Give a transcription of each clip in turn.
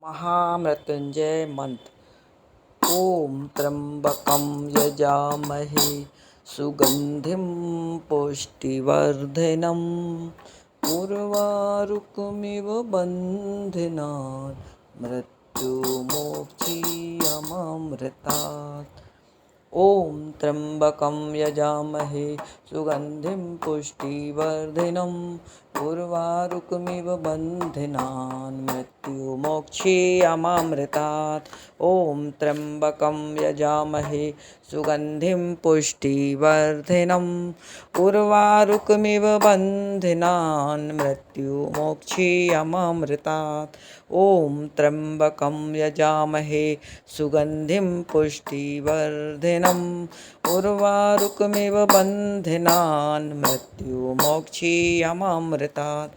महामृत्युंजय मंत्र। ओम त्र्यंबकं यजामहे सुगंधिं पुष्टिवर्धनम् उर्वारुकमिव बन्धनान् मृत्युमोक्षीयमामृतात्। ओम त्र्यंबकं यजामहे सुगंधिं पुष्टिवर्धनम् उर्वारुकमिव बन्धनान् मृत्युमोक्षीयमामृतात्। ओम त्र्यंबकं यजामहे सुगंधिं पुष्टिवर्धनम् उर्वारुकमिव बन्धनान् मृत्युमोक्षीयमामृतात्। ओम त्र्यंबकं यजामहे सुगंधिं पुष्टिवर्धनम् उर्वारुकमिव बन्धनान् मृत्युमोक्षीयमामृतात्।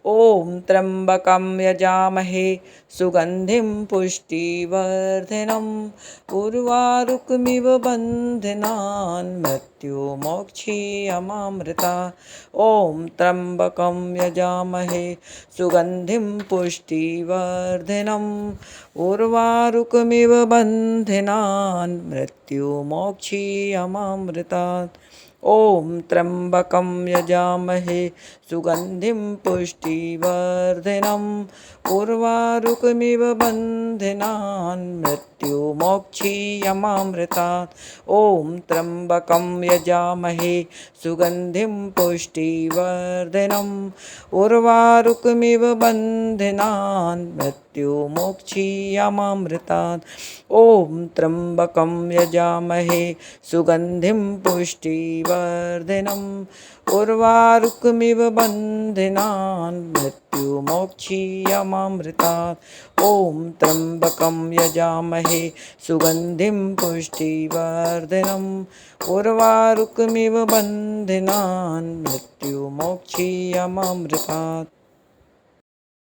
ओम त्र्यंबकं यजामहे सुगंधिं पुष्टिवर्धनम् उर्वारुकमिव बन्धनान् मृत्युमोक्षीयमामृतात्। ओम त्र्यंबकं यजामहे सुगंधिं पुष्टिवर्धनम् उर्वारुकमिव बन्धनान् मृत्युमोक्षीयमामृतात्। ओम त्र्यंबकं यजामहे सुगंधिं पुष्टिवर्धनम् उर्वारुकमिव बन्धनान् मृत्युमोक्षीयमामृतात्। ओम त्र्यंबकं यजामहे सुगंधिं पुष्टिवर्धनम् उर्वारुकमिव बन्धनान् मृत्युमोक्षीयमामृतात्। ओम त्र्यंबकं यजामहे सुगंधिं पुष्टिवर्धनम् उर्वारुकमिव बन्धनान् मृत्युमोक्षीयमामृतात्। ओम त्र्यंबकं यजामहे सुगंधिं पुष्टिवर्धनम् उर्वारुकमिव बन्धनान् मृत्युमोक्षीयमामृतात्।